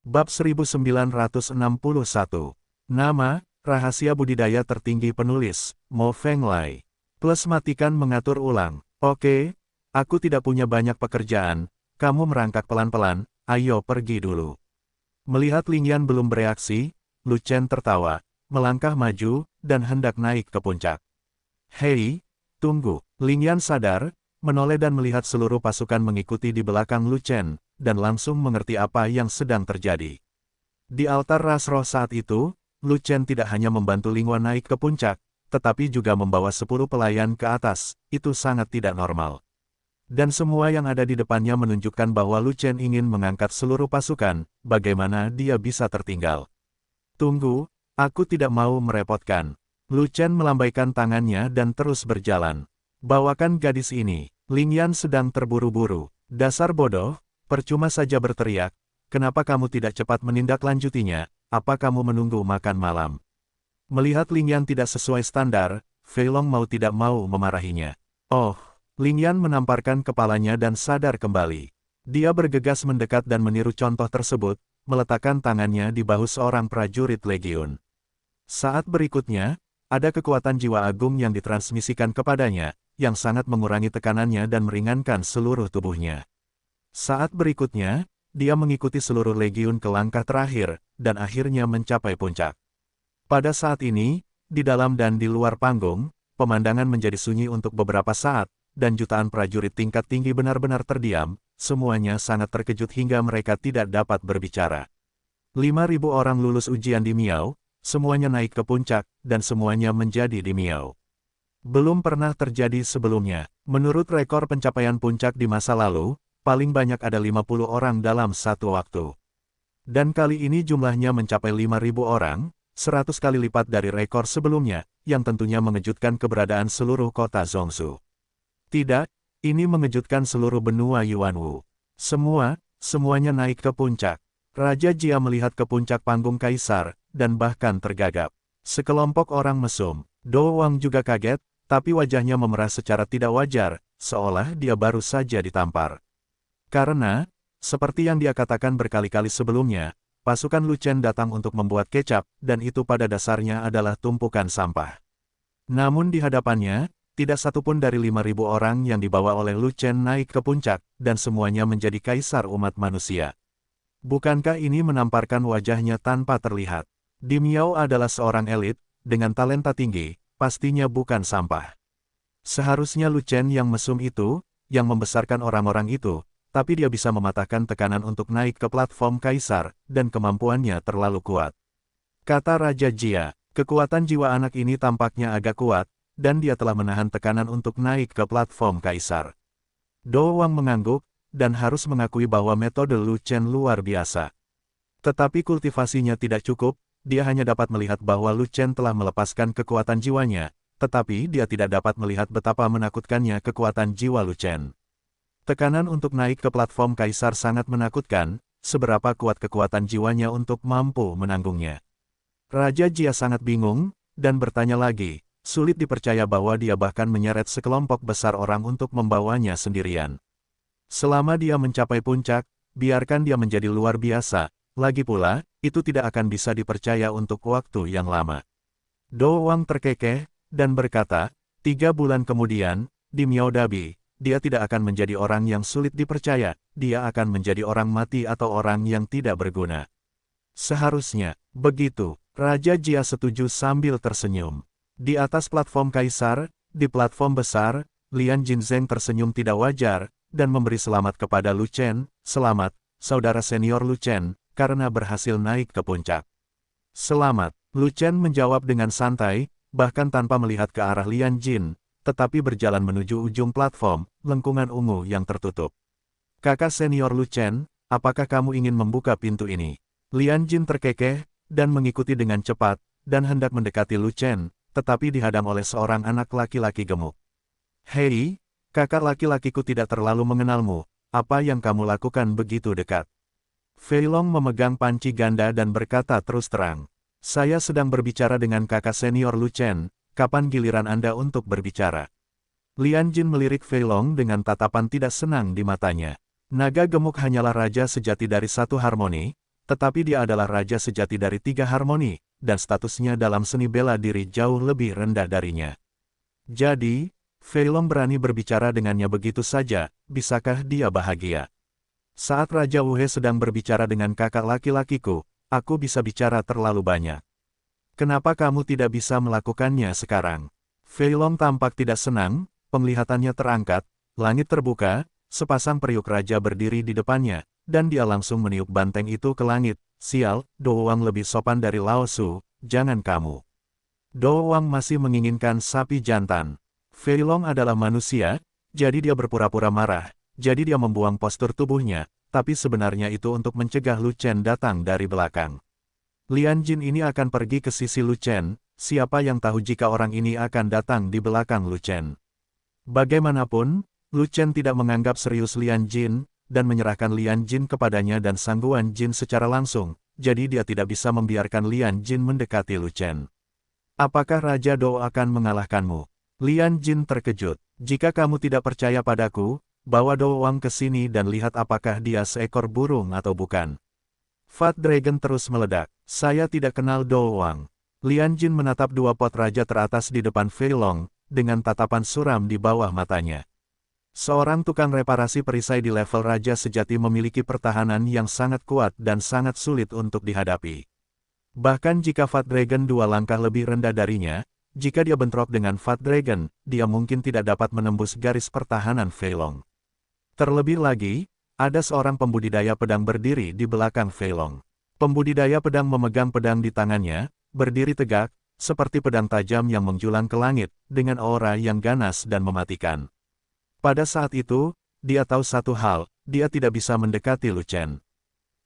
Bab 1961. Nama, rahasia budidaya tertinggi penulis, Mo Fenglai. Plus matikan mengatur ulang. Oke, aku tidak punya banyak pekerjaan, kamu merangkak pelan-pelan, ayo pergi dulu. Melihat Lingyan belum bereaksi, Lu Chen tertawa, melangkah maju, dan hendak naik ke puncak. Hei, tunggu. Lingyan sadar, menoleh dan melihat seluruh pasukan mengikuti di belakang Lu Chen, dan langsung mengerti apa yang sedang terjadi. Di altar ras roh saat itu, Lu Chen tidak hanya membantu Lingwan naik ke puncak, tetapi juga membawa 10 pelayan ke atas, itu sangat tidak normal. Dan semua yang ada di depannya menunjukkan bahwa Lu Chen ingin mengangkat seluruh pasukan, bagaimana dia bisa tertinggal. Tunggu, aku tidak mau merepotkan. Lu Chen melambaikan tangannya dan terus berjalan. Bawakan gadis ini, Lingyan sedang terburu-buru. Dasar bodoh, percuma saja berteriak, kenapa kamu tidak cepat menindaklanjutinya, apa kamu menunggu makan malam? Melihat Lingyan tidak sesuai standar, Fei Long mau tidak mau memarahinya. Oh, Lingyan menamparkan kepalanya dan sadar kembali. Dia bergegas mendekat dan meniru contoh tersebut, meletakkan tangannya di bahu seorang prajurit legiun. Saat berikutnya, ada kekuatan jiwa agung yang ditransmisikan kepadanya, yang sangat mengurangi tekanannya dan meringankan seluruh tubuhnya. Saat berikutnya, dia mengikuti seluruh legiun ke langkah terakhir, dan akhirnya mencapai puncak. Pada saat ini, di dalam dan di luar panggung, pemandangan menjadi sunyi untuk beberapa saat, dan jutaan prajurit tingkat tinggi benar-benar terdiam, semuanya sangat terkejut hingga mereka tidak dapat berbicara. 5.000 orang lulus ujian di Miao, semuanya naik ke puncak, dan semuanya menjadi di Miao. Belum pernah terjadi sebelumnya. Menurut rekor pencapaian puncak di masa lalu, paling banyak ada 50 orang dalam satu waktu. Dan kali ini jumlahnya mencapai 5.000 orang, 100 kali lipat dari rekor sebelumnya, yang tentunya mengejutkan keberadaan seluruh kota Zhongzhou. Tidak, ini mengejutkan seluruh benua Yuanwu. Semuanya naik ke puncak. Raja Jia melihat ke puncak panggung kaisar, dan bahkan tergagap. Sekelompok orang mesum. Do Wang juga kaget, tapi wajahnya memerah secara tidak wajar, seolah dia baru saja ditampar. Karena, seperti yang dia katakan berkali-kali sebelumnya, pasukan Lu Chen datang untuk membuat kecap, dan itu pada dasarnya adalah tumpukan sampah. Namun di hadapannya, tidak satupun dari 5.000 orang yang dibawa oleh Lu Chen naik ke puncak, dan semuanya menjadi kaisar umat manusia. Bukankah ini menamparkan wajahnya tanpa terlihat? Di Miao adalah seorang elit, dengan talenta tinggi, pastinya bukan sampah. Seharusnya Lu Chen yang mesum itu, yang membesarkan orang-orang itu, tapi dia bisa mematahkan tekanan untuk naik ke platform kaisar, dan kemampuannya terlalu kuat. Kata Raja Jia, kekuatan jiwa anak ini tampaknya agak kuat, dan dia telah menahan tekanan untuk naik ke platform kaisar. Do Wang mengangguk, dan harus mengakui bahwa metode Lu Chen luar biasa. Tetapi kultivasinya tidak cukup, dia hanya dapat melihat bahwa Lu Chen telah melepaskan kekuatan jiwanya, tetapi dia tidak dapat melihat betapa menakutkannya kekuatan jiwa Lu Chen. Tekanan untuk naik ke platform kaisar sangat menakutkan, seberapa kuat kekuatan jiwanya untuk mampu menanggungnya. Raja Jia sangat bingung, dan bertanya lagi, sulit dipercaya bahwa dia bahkan menyeret sekelompok besar orang untuk membawanya sendirian. Selama dia mencapai puncak, biarkan dia menjadi luar biasa, lagi pula, itu tidak akan bisa dipercaya untuk waktu yang lama. Do Wang terkekeh, dan berkata, 3 bulan kemudian, di Miao Dabi, dia tidak akan menjadi orang yang sulit dipercaya, dia akan menjadi orang mati atau orang yang tidak berguna. Seharusnya, begitu, Raja Jia setuju sambil tersenyum. Di atas platform kaisar, di platform besar, Lian Jinzeng tersenyum tidak wajar, dan memberi selamat kepada Lu Chen, selamat, saudara senior Lu Chen, karena berhasil naik ke puncak. Selamat, Lu Chen menjawab dengan santai, bahkan tanpa melihat ke arah Lian Jin, tetapi berjalan menuju ujung platform, lengkungan ungu yang tertutup. Kakak senior Lu Chen, apakah kamu ingin membuka pintu ini? Lian Jin terkekeh, dan mengikuti dengan cepat, dan hendak mendekati Lu Chen, tetapi dihadang oleh seorang anak laki-laki gemuk. Hei, kakak laki-lakiku tidak terlalu mengenalmu, apa yang kamu lakukan begitu dekat? Fei Long memegang panci ganda dan berkata terus terang. Saya sedang berbicara dengan kakak senior Lu Chen, kapan giliran Anda untuk berbicara? Lian Jin melirik Fei Long dengan tatapan tidak senang di matanya. Naga gemuk hanyalah raja sejati dari satu harmoni, tetapi dia adalah raja sejati dari 3 harmoni, dan statusnya dalam seni bela diri jauh lebih rendah darinya. Jadi, Fei Long berani berbicara dengannya begitu saja, bisakah dia bahagia? Saat Raja Wu He sedang berbicara dengan kakak laki-lakiku, aku bisa bicara terlalu banyak. Kenapa kamu tidak bisa melakukannya sekarang? Fei Long tampak tidak senang, penglihatannya terangkat, langit terbuka, sepasang periuk raja berdiri di depannya, dan dia langsung meniup banteng itu ke langit. Sial, Do Wang lebih sopan dari Lao Su, jangan kamu. Do Wang masih menginginkan sapi jantan. Fei Long adalah manusia, jadi dia berpura-pura marah, jadi dia membuang postur tubuhnya, tapi sebenarnya itu untuk mencegah Lu Chen datang dari belakang. Lian Jin ini akan pergi ke sisi Lu Chen, siapa yang tahu jika orang ini akan datang di belakang Lu Chen. Bagaimanapun, Lu Chen tidak menganggap serius Lian Jin, dan menyerahkan Lian Jin kepadanya dan Sangguan Jin secara langsung, jadi dia tidak bisa membiarkan Lian Jin mendekati Lu Chen. Apakah Raja Do akan mengalahkanmu? Lian Jin terkejut. Jika kamu tidak percaya padaku, bawa Do Wang ke sini dan lihat apakah dia seekor burung atau bukan. Fat Dragon terus meledak. Saya tidak kenal Do Wang. Lian Jin menatap 2 pot raja teratas di depan Fei Long, dengan tatapan suram di bawah matanya. Seorang tukang reparasi perisai di level raja sejati memiliki pertahanan yang sangat kuat dan sangat sulit untuk dihadapi. Bahkan jika Fat Dragon 2 langkah lebih rendah darinya, jika dia bentrok dengan Fat Dragon, dia mungkin tidak dapat menembus garis pertahanan Fei Long. Terlebih lagi, ada seorang pembudidaya pedang berdiri di belakang Fei Long. Pembudidaya pedang memegang pedang di tangannya, berdiri tegak, seperti pedang tajam yang menjulang ke langit, dengan aura yang ganas dan mematikan. Pada saat itu, dia tahu satu hal, dia tidak bisa mendekati Lu Chen.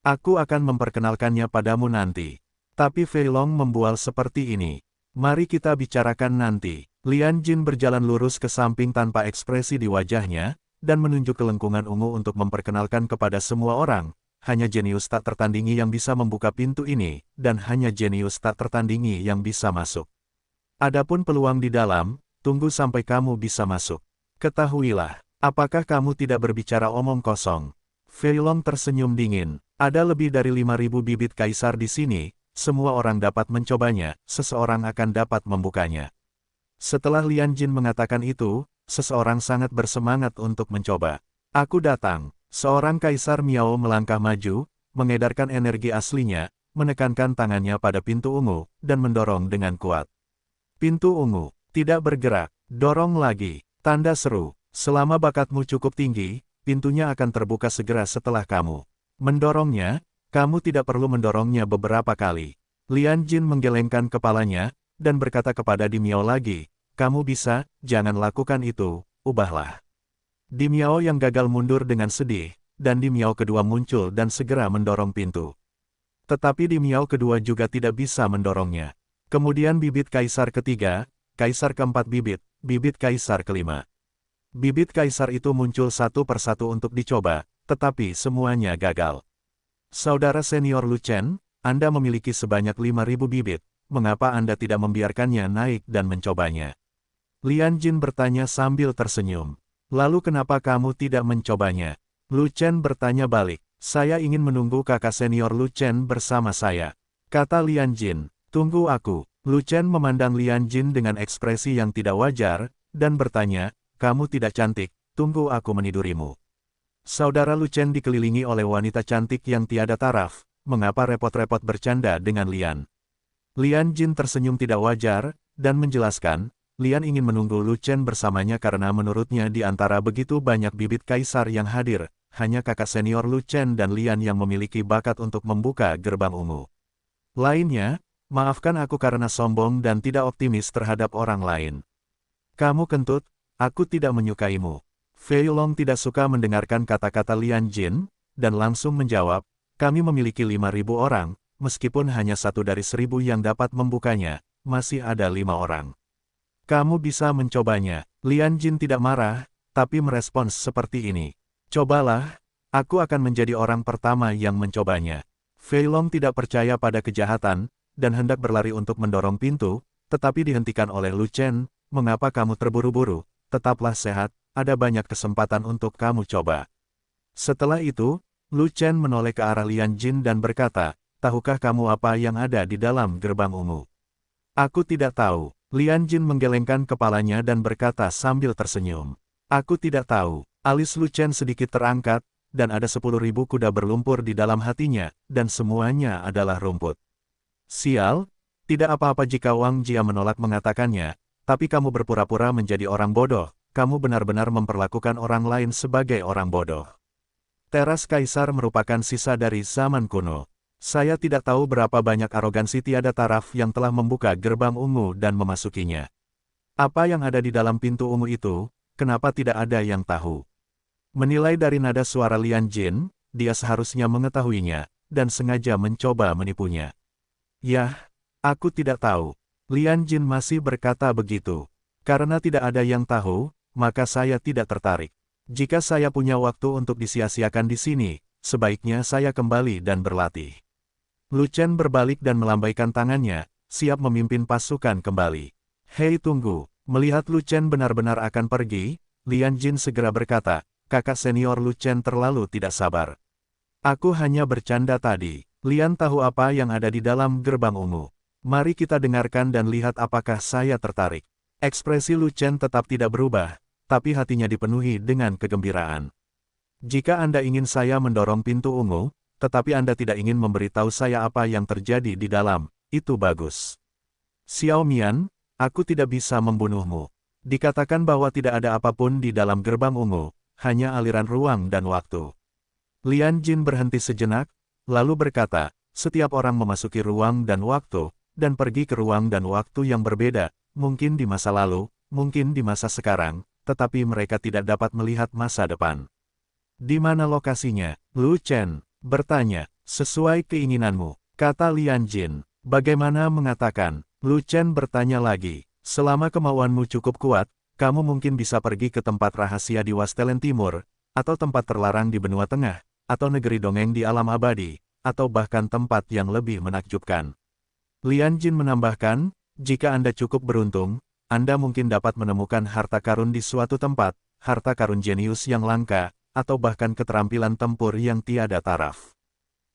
Aku akan memperkenalkannya padamu nanti. Tapi Fei Long membual seperti ini. Mari kita bicarakan nanti. Lian Jin berjalan lurus ke samping tanpa ekspresi di wajahnya, dan menunjuk ke lengkungan ungu untuk memperkenalkan kepada semua orang. Hanya jenius tak tertandingi yang bisa membuka pintu ini, dan hanya jenius tak tertandingi yang bisa masuk. Adapun peluang di dalam, tunggu sampai kamu bisa masuk. Ketahuilah, apakah kamu tidak berbicara omong kosong? Fei Long tersenyum dingin. Ada lebih dari 5.000 bibit kaisar di sini, semua orang dapat mencobanya, seseorang akan dapat membukanya. Setelah Lian Jin mengatakan itu, seseorang sangat bersemangat untuk mencoba. Aku datang. Seorang kaisar Miao melangkah maju, mengedarkan energi aslinya, menekankan tangannya pada pintu ungu, dan mendorong dengan kuat. Pintu ungu tidak bergerak. Dorong lagi. Tanda seru, selama bakatmu cukup tinggi, pintunya akan terbuka segera setelah kamu mendorongnya, kamu tidak perlu mendorongnya beberapa kali. Lian Jin menggelengkan kepalanya, dan berkata kepada Di Miao lagi, kamu bisa, jangan lakukan itu, ubahlah. Di Miao yang gagal mundur dengan sedih, dan Di Miao kedua muncul dan segera mendorong pintu. Tetapi Di Miao kedua juga tidak bisa mendorongnya. Kemudian bibit kaisar ketiga, kaisar keempat bibit kaisar kelima. Bibit kaisar itu muncul satu persatu untuk dicoba, tetapi semuanya gagal. Saudara senior Lu Chen, Anda memiliki sebanyak 5.000 bibit, mengapa Anda tidak membiarkannya naik dan mencobanya? Lian Jin bertanya sambil tersenyum. Lalu kenapa kamu tidak mencobanya? Lu Chen bertanya balik. Saya ingin menunggu kakak senior Lu Chen bersama saya. Kata Lian Jin, tunggu aku. Lu Chen memandang Lian Jin dengan ekspresi yang tidak wajar, dan bertanya, kamu tidak cantik, tunggu aku menidurimu. Saudara Lu Chen dikelilingi oleh wanita cantik yang tiada taraf, mengapa repot-repot bercanda dengan Lian? Lian Jin tersenyum tidak wajar, dan menjelaskan, Lian ingin menunggu Lu Chen bersamanya karena menurutnya di antara begitu banyak bibit kaisar yang hadir, hanya kakak senior Lu Chen dan Lian yang memiliki bakat untuk membuka gerbang ungu. Lainnya, maafkan aku karena sombong dan tidak optimis terhadap orang lain. Kamu kentut, aku tidak menyukaimu. Fei Long tidak suka mendengarkan kata-kata Lian Jin, dan langsung menjawab, kami memiliki 5.000 orang, meskipun hanya 1 dari 1.000 yang dapat membukanya, masih ada 5 orang. Kamu bisa mencobanya. Lian Jin tidak marah, tapi merespons seperti ini. Cobalah, aku akan menjadi orang pertama yang mencobanya. Fei Long tidak percaya pada kejahatan, dan hendak berlari untuk mendorong pintu, tetapi dihentikan oleh Lu Chen. Mengapa kamu terburu-buru? Tetaplah sehat, ada banyak kesempatan untuk kamu coba. Setelah itu, Lu Chen menoleh ke arah Lian Jin dan berkata, tahukah kamu apa yang ada di dalam gerbang ungu? Aku tidak tahu. Lian Jin menggelengkan kepalanya dan berkata sambil tersenyum. Aku tidak tahu. Alis Lu Chen sedikit terangkat, dan ada 10.000 kuda berlumpur di dalam hatinya, dan semuanya adalah rumput. Sial, tidak apa-apa jika Wang Jia menolak mengatakannya, tapi kamu berpura-pura menjadi orang bodoh, kamu benar-benar memperlakukan orang lain sebagai orang bodoh. Teras Kaisar merupakan sisa dari zaman kuno. Saya tidak tahu berapa banyak arogansi tiada taraf yang telah membuka gerbang ungu dan memasukinya. Apa yang ada di dalam pintu ungu itu, kenapa tidak ada yang tahu? Menilai dari nada suara Lian Jin, dia seharusnya mengetahuinya, dan sengaja mencoba menipunya. Yah, aku tidak tahu. Lian Jin masih berkata begitu. Karena tidak ada yang tahu, maka saya tidak tertarik. Jika saya punya waktu untuk disia-siakan di sini, sebaiknya saya kembali dan berlatih. Lu Chen berbalik dan melambaikan tangannya, siap memimpin pasukan kembali. Hei tunggu, melihat Lu Chen benar-benar akan pergi, Lian Jin segera berkata, kakak senior Lu Chen terlalu tidak sabar. Aku hanya bercanda tadi. Lian tahu apa yang ada di dalam gerbang ungu. Mari kita dengarkan dan lihat apakah saya tertarik. Ekspresi Lu Chen tetap tidak berubah, tapi hatinya dipenuhi dengan kegembiraan. Jika Anda ingin saya mendorong pintu ungu, tetapi Anda tidak ingin memberitahu saya apa yang terjadi di dalam, itu bagus. Xiao Mian, aku tidak bisa membunuhmu. Dikatakan bahwa tidak ada apapun di dalam gerbang ungu, hanya aliran ruang dan waktu. Lian Jin berhenti sejenak, lalu berkata, setiap orang memasuki ruang dan waktu, dan pergi ke ruang dan waktu yang berbeda, mungkin di masa lalu, mungkin di masa sekarang, tetapi mereka tidak dapat melihat masa depan. Di mana lokasinya? Lu Chen bertanya, sesuai keinginanmu, kata Lian Jin. Bagaimana mengatakan? Lu Chen bertanya lagi, selama kemauanmu cukup kuat, kamu mungkin bisa pergi ke tempat rahasia di Wastelen Timur, atau tempat terlarang di benua tengah, atau negeri dongeng di alam abadi, atau bahkan tempat yang lebih menakjubkan. Lian Jin menambahkan, jika Anda cukup beruntung, Anda mungkin dapat menemukan harta karun di suatu tempat, harta karun jenius yang langka, atau bahkan keterampilan tempur yang tiada taraf.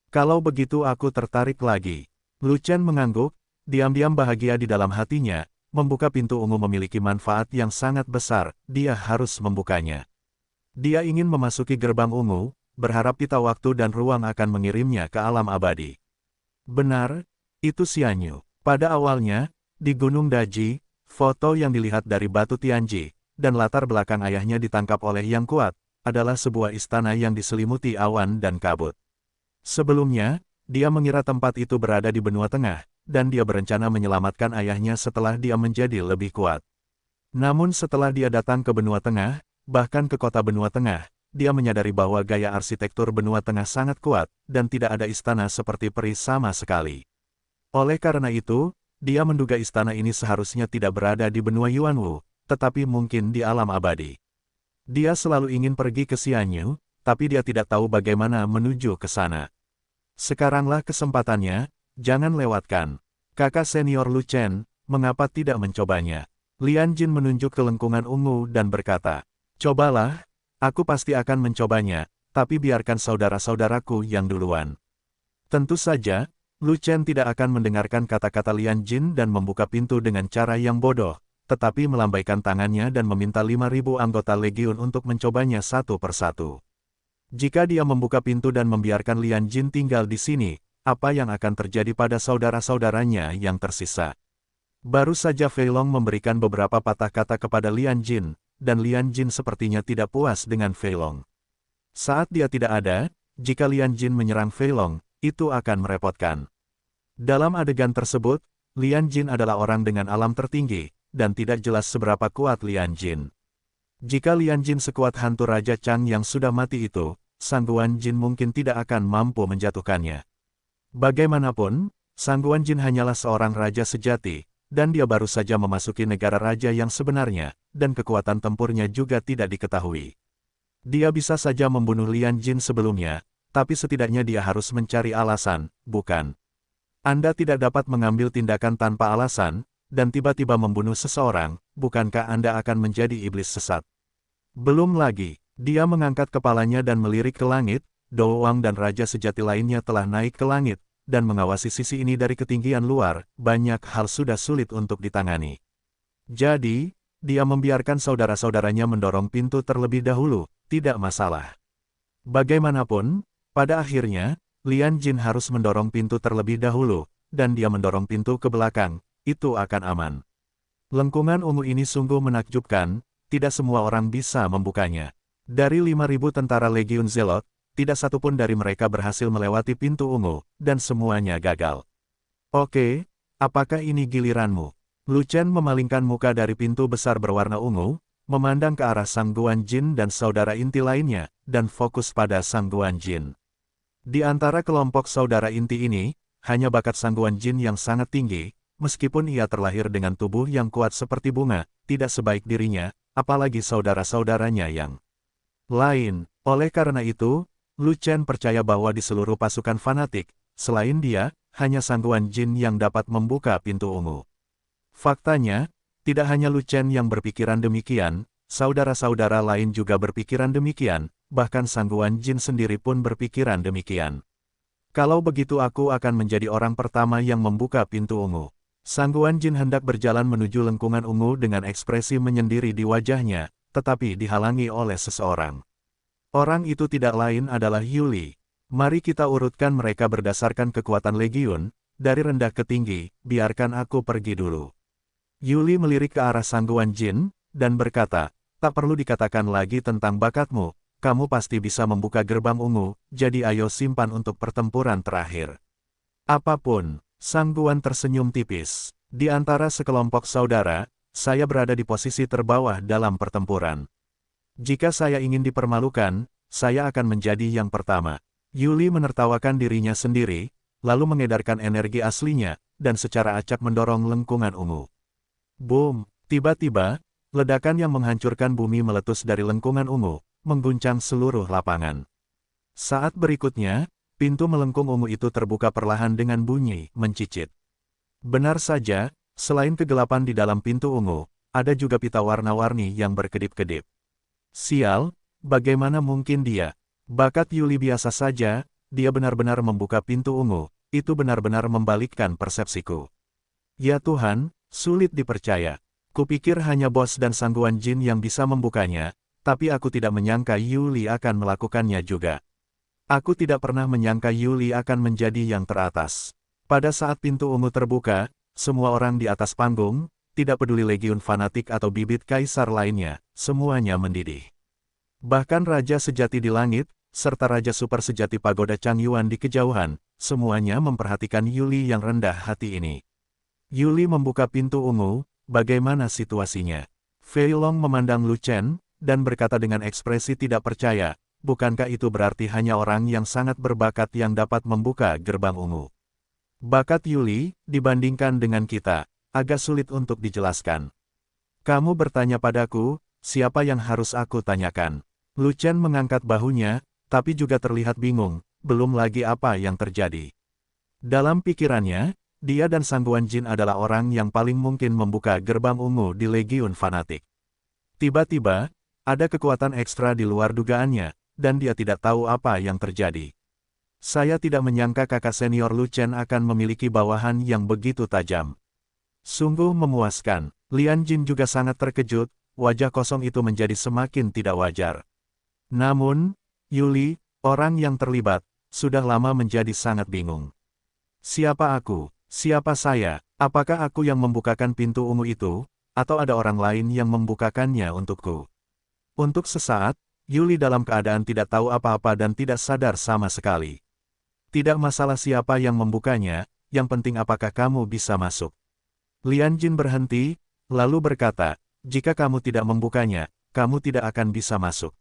Kalau begitu aku tertarik lagi. Lu Chen mengangguk, diam-diam bahagia di dalam hatinya, membuka pintu ungu memiliki manfaat yang sangat besar, dia harus membukanya. Dia ingin memasuki gerbang ungu, berharap pita waktu dan ruang akan mengirimnya ke alam abadi. Benar, itu Xianyu. Pada awalnya, di Gunung Daji, foto yang dilihat dari batu Tianji, dan latar belakang ayahnya ditangkap oleh Yang Kuat, adalah sebuah istana yang diselimuti awan dan kabut. Sebelumnya, dia mengira tempat itu berada di benua tengah, dan dia berencana menyelamatkan ayahnya setelah dia menjadi lebih kuat. Namun setelah dia datang ke benua tengah, bahkan ke kota benua tengah, dia menyadari bahwa gaya arsitektur benua tengah sangat kuat, dan tidak ada istana seperti peri sama sekali. Oleh karena itu, dia menduga istana ini seharusnya tidak berada di benua Yuanwu, tetapi mungkin di alam abadi. Dia selalu ingin pergi ke Xianyu, tapi dia tidak tahu bagaimana menuju ke sana. Sekaranglah kesempatannya, jangan lewatkan. Kakak senior Lu Chen, mengapa tidak mencobanya? Lian Jin menunjuk ke lengkungan ungu dan berkata, cobalah, aku pasti akan mencobanya, tapi biarkan saudara-saudaraku yang duluan. Tentu saja, Lu Chen tidak akan mendengarkan kata-kata Lian Jin dan membuka pintu dengan cara yang bodoh, tetapi melambaikan tangannya dan meminta 5.000 anggota legiun untuk mencobanya satu persatu. Jika dia membuka pintu dan membiarkan Lian Jin tinggal di sini, apa yang akan terjadi pada saudara-saudaranya yang tersisa? Baru saja Fei Long memberikan beberapa patah kata kepada Lian Jin, dan Lian Jin sepertinya tidak puas dengan Fei Long. Saat dia tidak ada, jika Lian Jin menyerang Fei Long, itu akan merepotkan. Dalam adegan tersebut, Lian Jin adalah orang dengan alam tertinggi, dan tidak jelas seberapa kuat Lian Jin. Jika Lian Jin sekuat hantu Raja Chang yang sudah mati itu, Sangguan Jin mungkin tidak akan mampu menjatuhkannya. Bagaimanapun, Sangguan Jin hanyalah seorang raja sejati, dan dia baru saja memasuki negara raja yang sebenarnya, dan kekuatan tempurnya juga tidak diketahui. Dia bisa saja membunuh Lian Jin sebelumnya, tapi setidaknya dia harus mencari alasan, bukan? Anda tidak dapat mengambil tindakan tanpa alasan, dan tiba-tiba membunuh seseorang, bukankah Anda akan menjadi iblis sesat? Belum lagi, dia mengangkat kepalanya dan melirik ke langit, Doang dan Raja Sejati lainnya telah naik ke langit, dan mengawasi sisi ini dari ketinggian luar, banyak hal sudah sulit untuk ditangani. Jadi, dia membiarkan saudara-saudaranya mendorong pintu terlebih dahulu, tidak masalah. Bagaimanapun, pada akhirnya, Lian Jin harus mendorong pintu terlebih dahulu, dan dia mendorong pintu ke belakang, itu akan aman. Lengkungan ungu ini sungguh menakjubkan, tidak semua orang bisa membukanya. Dari 5.000 tentara Legiun Zelot, tidak satupun dari mereka berhasil melewati pintu ungu, dan semuanya gagal. Oke, apakah ini giliranmu? Lu Chen memalingkan muka dari pintu besar berwarna ungu, memandang ke arah Sang Guanjin dan saudara inti lainnya, dan fokus pada Sang Guanjin. Di antara kelompok saudara inti ini, hanya bakat Sang Guanjin yang sangat tinggi, meskipun ia terlahir dengan tubuh yang kuat seperti bunga, tidak sebaik dirinya, apalagi saudara-saudaranya yang lain. Oleh karena itu, Lu Chen percaya bahwa di seluruh pasukan fanatik, selain dia, hanya Sang Guanjin yang dapat membuka pintu ungu. Faktanya, tidak hanya Lu Chen yang berpikiran demikian, saudara-saudara lain juga berpikiran demikian, bahkan Sang Guanjin sendiri pun berpikiran demikian. Kalau begitu aku akan menjadi orang pertama yang membuka pintu ungu. Sang Guanjin hendak berjalan menuju lengkungan ungu dengan ekspresi menyendiri di wajahnya, tetapi dihalangi oleh seseorang. Orang itu tidak lain adalah Yuli. Mari kita urutkan mereka berdasarkan kekuatan Legiun, dari rendah ke tinggi, biarkan aku pergi dulu. Yuli melirik ke arah Sang Guanjin, dan berkata, tak perlu dikatakan lagi tentang bakatmu, kamu pasti bisa membuka gerbang ungu, jadi ayo simpan untuk pertempuran terakhir. Apapun, Sang Guan tersenyum tipis. Di antara sekelompok saudara, saya berada di posisi terbawah dalam pertempuran. Jika saya ingin dipermalukan, saya akan menjadi yang pertama. Yuli menertawakan dirinya sendiri, lalu mengedarkan energi aslinya, dan secara acak mendorong lengkungan ungu. Boom! Tiba-tiba, ledakan yang menghancurkan bumi meletus dari lengkungan ungu, mengguncang seluruh lapangan. Saat berikutnya, pintu melengkung ungu itu terbuka perlahan dengan bunyi mencicit. Benar saja, selain kegelapan di dalam pintu ungu, ada juga pita warna-warni yang berkedip-kedip. Sial, bagaimana mungkin dia? Bakat Yuli biasa saja, dia benar-benar membuka pintu ungu, itu benar-benar membalikkan persepsiku. Ya Tuhan, sulit dipercaya. Kupikir hanya bos dan Sang Guanjin yang bisa membukanya, tapi aku tidak menyangka Yuli akan melakukannya juga. Aku tidak pernah menyangka Yuli akan menjadi yang teratas. Pada saat pintu ungu terbuka, semua orang di atas panggung, tidak peduli legiun fanatik atau bibit kaisar lainnya, semuanya mendidih. Bahkan Raja Sejati di langit, serta Raja Super Sejati Pagoda Changyuan di kejauhan, semuanya memperhatikan Yuli yang rendah hati ini. Yuli membuka pintu ungu, bagaimana situasinya? Fei Long memandang Lu Chen, dan berkata dengan ekspresi tidak percaya, bukankah itu berarti hanya orang yang sangat berbakat yang dapat membuka gerbang ungu? Bakat Yuli, dibandingkan dengan kita, agak sulit untuk dijelaskan. Kamu bertanya padaku, siapa yang harus aku tanyakan? Lu Chen mengangkat bahunya, tapi juga terlihat bingung, belum lagi apa yang terjadi. Dalam pikirannya, dia dan Sang Guanjin adalah orang yang paling mungkin membuka gerbang ungu di Legiun Fanatik. Tiba-tiba, ada kekuatan ekstra di luar dugaannya, dan dia tidak tahu apa yang terjadi. Saya tidak menyangka kakak senior Lu Chen akan memiliki bawahan yang begitu tajam. Sungguh memuaskan. Lian Jin juga sangat terkejut, wajah kosong itu menjadi semakin tidak wajar. Namun, Yuli, orang yang terlibat, sudah lama menjadi sangat bingung. Siapa aku? Siapa saya? Apakah aku yang membukakan pintu ungu itu, atau ada orang lain yang membukakannya untukku? Untuk sesaat, Yuli dalam keadaan tidak tahu apa-apa dan tidak sadar sama sekali. Tidak masalah siapa yang membukanya, yang penting apakah kamu bisa masuk. Lian Jin berhenti, lalu berkata, jika kamu tidak membukanya, kamu tidak akan bisa masuk.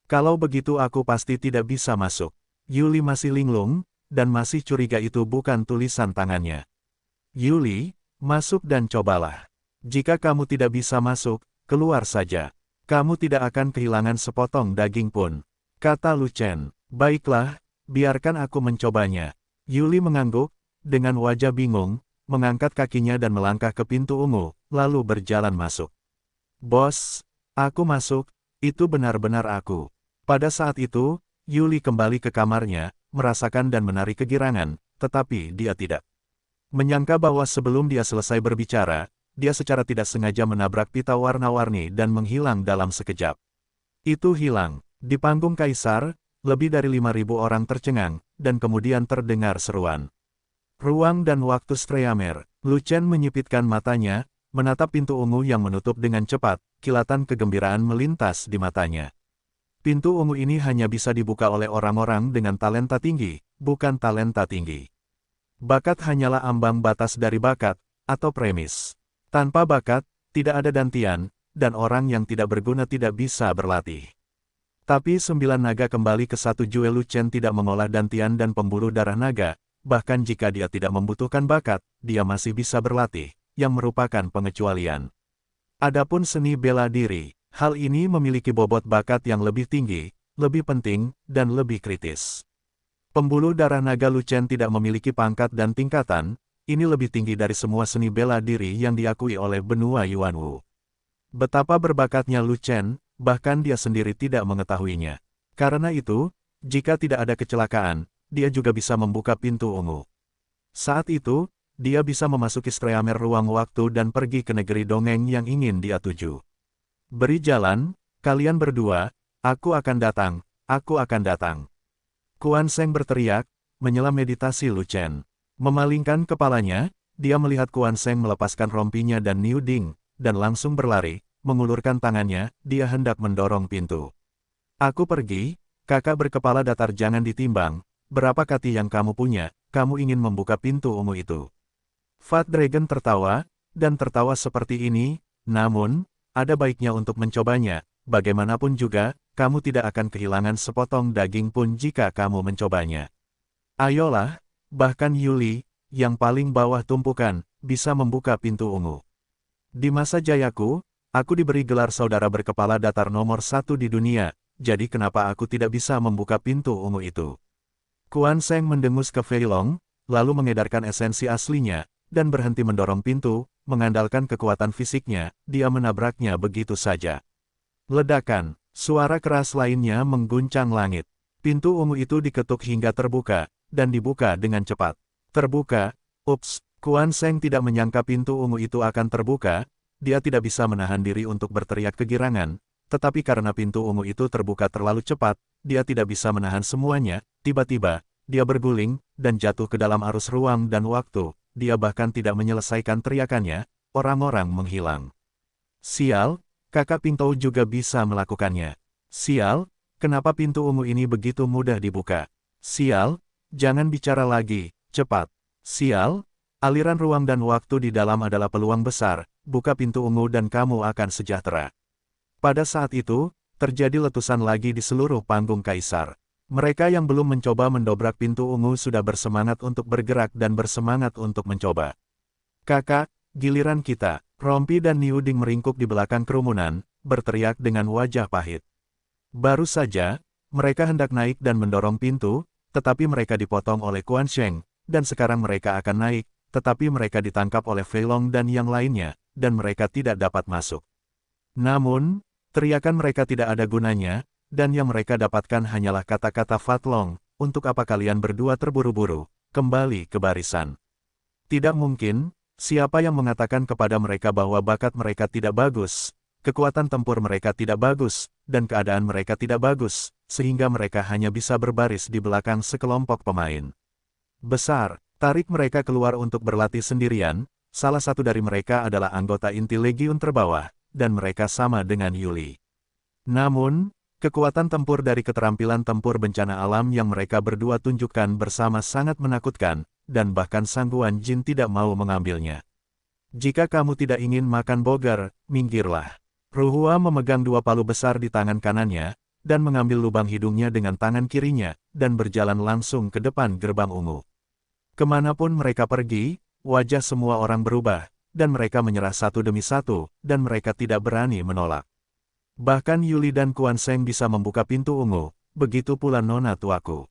Kalau begitu aku pasti tidak bisa masuk. Yuli masih linglung, dan masih curiga itu bukan tulisan tangannya. Yuli, masuk dan cobalah. Jika kamu tidak bisa masuk, keluar saja. Kamu tidak akan kehilangan sepotong daging pun. Kata Lu Chen. Baiklah, biarkan aku mencobanya. Yuli mengangguk, dengan wajah bingung, mengangkat kakinya dan melangkah ke pintu ungu, lalu berjalan masuk. Bos, aku masuk, itu benar-benar aku. Pada saat itu, Yuli kembali ke kamarnya, merasakan dan menarik kegirangan, tetapi dia tidak menyangka bahwa sebelum dia selesai berbicara, dia secara tidak sengaja menabrak pita warna-warni dan menghilang dalam sekejap. Itu hilang. Di panggung kaisar, lebih dari 5.000 orang tercengang, dan kemudian terdengar seruan. Ruang dan waktu Streamer. Lu Chen menyipitkan matanya, menatap pintu ungu yang menutup dengan cepat, kilatan kegembiraan melintas di matanya. Pintu ungu ini hanya bisa dibuka oleh orang-orang dengan talenta tinggi, bukan talenta tinggi. Bakat hanyalah ambang batas dari bakat, atau premis. Tanpa bakat, tidak ada dantian, dan orang yang tidak berguna tidak bisa berlatih. Tapi 9 naga kembali ke satu Jue. Lu Chen tidak mengolah dantian dan pembuluh darah naga, bahkan jika dia tidak membutuhkan bakat, dia masih bisa berlatih, yang merupakan pengecualian. Adapun seni bela diri, hal ini memiliki bobot bakat yang lebih tinggi, lebih penting, dan lebih kritis. Pembuluh darah naga Lu Chen tidak memiliki pangkat dan tingkatan, ini lebih tinggi dari semua seni bela diri yang diakui oleh benua Yuanwu. Betapa berbakatnya Lu Chen, bahkan dia sendiri tidak mengetahuinya. Karena itu, jika tidak ada kecelakaan, dia juga bisa membuka pintu ungu. Saat itu, dia bisa memasuki Streamer ruang waktu dan pergi ke negeri dongeng yang ingin dia tuju. Beri jalan, kalian berdua, aku akan datang, aku akan datang. Kuan Sheng berteriak, menyela meditasi Lu Chen. Memalingkan kepalanya, dia melihat Kuan Sheng melepaskan rompinya dan Niu Ding, dan langsung berlari, mengulurkan tangannya, dia hendak mendorong pintu. Aku pergi, kakak berkepala datar jangan ditimbang, berapa kati yang kamu punya, kamu ingin membuka pintu ungu itu. Fat Dragon tertawa, dan tertawa seperti ini, namun, ada baiknya untuk mencobanya, bagaimanapun juga, kamu tidak akan kehilangan sepotong daging pun jika kamu mencobanya. Ayolah, bahkan Yuli, yang paling bawah tumpukan, bisa membuka pintu ungu. Di masa jayaku, aku diberi gelar saudara berkepala datar nomor 1 di dunia, jadi kenapa aku tidak bisa membuka pintu ungu itu? Kuan Sheng mendengus ke Fei Long, lalu mengedarkan esensi aslinya, dan berhenti mendorong pintu, mengandalkan kekuatan fisiknya, dia menabraknya begitu saja. Ledakan, suara keras lainnya mengguncang langit. Pintu ungu itu diketuk hingga terbuka, dan dibuka dengan cepat. Terbuka, ups, Kuan Sheng tidak menyangka pintu ungu itu akan terbuka, dia tidak bisa menahan diri untuk berteriak kegirangan, tetapi karena pintu ungu itu terbuka terlalu cepat, dia tidak bisa menahan semuanya, tiba-tiba, dia berguling, dan jatuh ke dalam arus ruang dan waktu. Dia bahkan tidak menyelesaikan teriakannya, orang-orang menghilang. Sial, kakak Pingtou juga bisa melakukannya. Sial, kenapa pintu ungu ini begitu mudah dibuka? Sial, jangan bicara lagi, cepat. Sial, aliran ruang dan waktu di dalam adalah peluang besar, buka pintu ungu dan kamu akan sejahtera. Pada saat itu, terjadi letusan lagi di seluruh panggung kaisar. Mereka yang belum mencoba mendobrak pintu ungu sudah bersemangat untuk bergerak dan bersemangat untuk mencoba. Kakak, giliran kita. Rompi dan Niu Ding meringkuk di belakang kerumunan, berteriak dengan wajah pahit. Baru saja, mereka hendak naik dan mendorong pintu, tetapi mereka dipotong oleh Kuan Sheng, dan sekarang mereka akan naik, tetapi mereka ditangkap oleh Fei Long dan yang lainnya, dan mereka tidak dapat masuk. Namun, teriakan mereka tidak ada gunanya, dan yang mereka dapatkan hanyalah kata-kata Fat Long, untuk apa kalian berdua terburu-buru, kembali ke barisan. Tidak mungkin, siapa yang mengatakan kepada mereka bahwa bakat mereka tidak bagus, kekuatan tempur mereka tidak bagus, dan keadaan mereka tidak bagus, sehingga mereka hanya bisa berbaris di belakang sekelompok pemain. Besar, tarik mereka keluar untuk berlatih sendirian, salah satu dari mereka adalah anggota inti legiun terbawah, dan mereka sama dengan Yuli. Namun, kekuatan tempur dari keterampilan tempur bencana alam yang mereka berdua tunjukkan bersama sangat menakutkan, dan bahkan Sang Guan Jin tidak mau mengambilnya. Jika kamu tidak ingin makan bogar, minggirlah. Ruhua memegang 2 palu besar di tangan kanannya, dan mengambil lubang hidungnya dengan tangan kirinya, dan berjalan langsung ke depan gerbang ungu. Kemanapun mereka pergi, wajah semua orang berubah, dan mereka menyerah satu demi satu, dan mereka tidak berani menolak. Bahkan Yuli dan Kuan Sheng bisa membuka pintu ungu, begitu pula nona tuaku.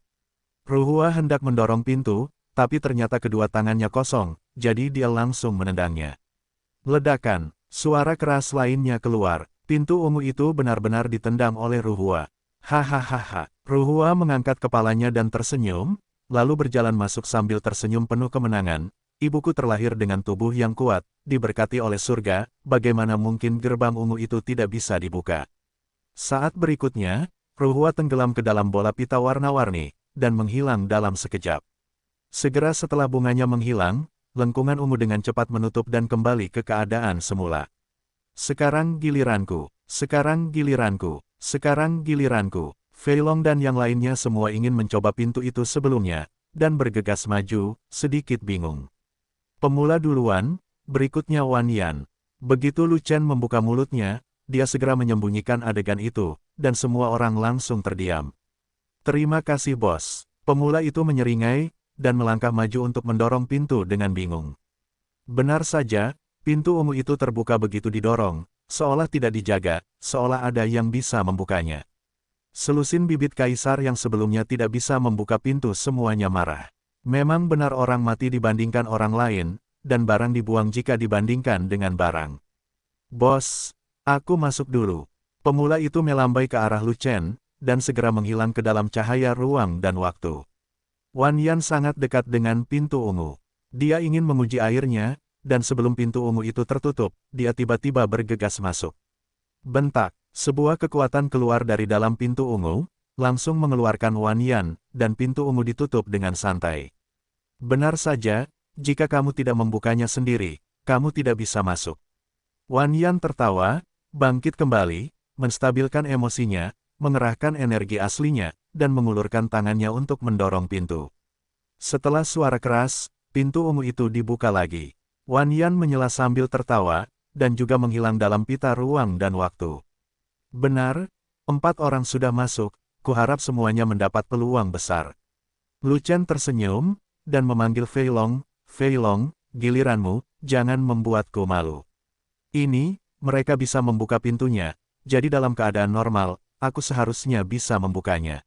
Ruhua hendak mendorong pintu, tapi ternyata kedua tangannya kosong, jadi dia langsung menendangnya. Ledakan, suara keras lainnya keluar, pintu ungu itu benar-benar ditendang oleh Ruhua. Hahaha, Ruhua mengangkat kepalanya dan tersenyum, lalu berjalan masuk sambil tersenyum penuh kemenangan. Ibuku terlahir dengan tubuh yang kuat, diberkati oleh surga, bagaimana mungkin gerbang ungu itu tidak bisa dibuka. Saat berikutnya, Ruhua tenggelam ke dalam bola pita warna-warni, dan menghilang dalam sekejap. Segera setelah bunganya menghilang, lengkungan ungu dengan cepat menutup dan kembali ke keadaan semula. Sekarang giliranku, sekarang giliranku, sekarang giliranku. Fei Long dan yang lainnya semua ingin mencoba pintu itu sebelumnya, dan bergegas maju, sedikit bingung. Pemula duluan, berikutnya Wan Yan. Begitu Lu Chen membuka mulutnya, dia segera menyembunyikan adegan itu, dan semua orang langsung terdiam. Terima kasih bos. Pemula itu menyeringai, dan melangkah maju untuk mendorong pintu dengan bingung. Benar saja, pintu ungu itu terbuka begitu didorong, seolah tidak dijaga, seolah ada yang bisa membukanya. Selusin bibit kaisar yang sebelumnya tidak bisa membuka pintu semuanya marah. Memang benar orang mati dibandingkan orang lain, dan barang dibuang jika dibandingkan dengan barang. Bos, aku masuk dulu. Pemula itu melambai ke arah Lu Chen, dan segera menghilang ke dalam cahaya ruang dan waktu. Wan Yan sangat dekat dengan pintu ungu. Dia ingin menguji airnya, dan sebelum pintu ungu itu tertutup, dia tiba-tiba bergegas masuk. Bentak. Sebuah kekuatan keluar dari dalam pintu ungu, langsung mengeluarkan Wan Yan, dan pintu ungu ditutup dengan santai. Benar saja, jika kamu tidak membukanya sendiri, kamu tidak bisa masuk. Wan Yan tertawa, bangkit kembali, menstabilkan emosinya, mengerahkan energi aslinya, dan mengulurkan tangannya untuk mendorong pintu. Setelah suara keras, pintu ungu itu dibuka lagi. Wan Yan menyela sambil tertawa, dan juga menghilang dalam pita ruang dan waktu. Benar, 4 orang sudah masuk, kuharap semuanya mendapat peluang besar. Lu Chen tersenyum, dan memanggil Fei Long, giliranmu, jangan membuatku malu. Ini, mereka bisa membuka pintunya, jadi dalam keadaan normal, aku seharusnya bisa membukanya.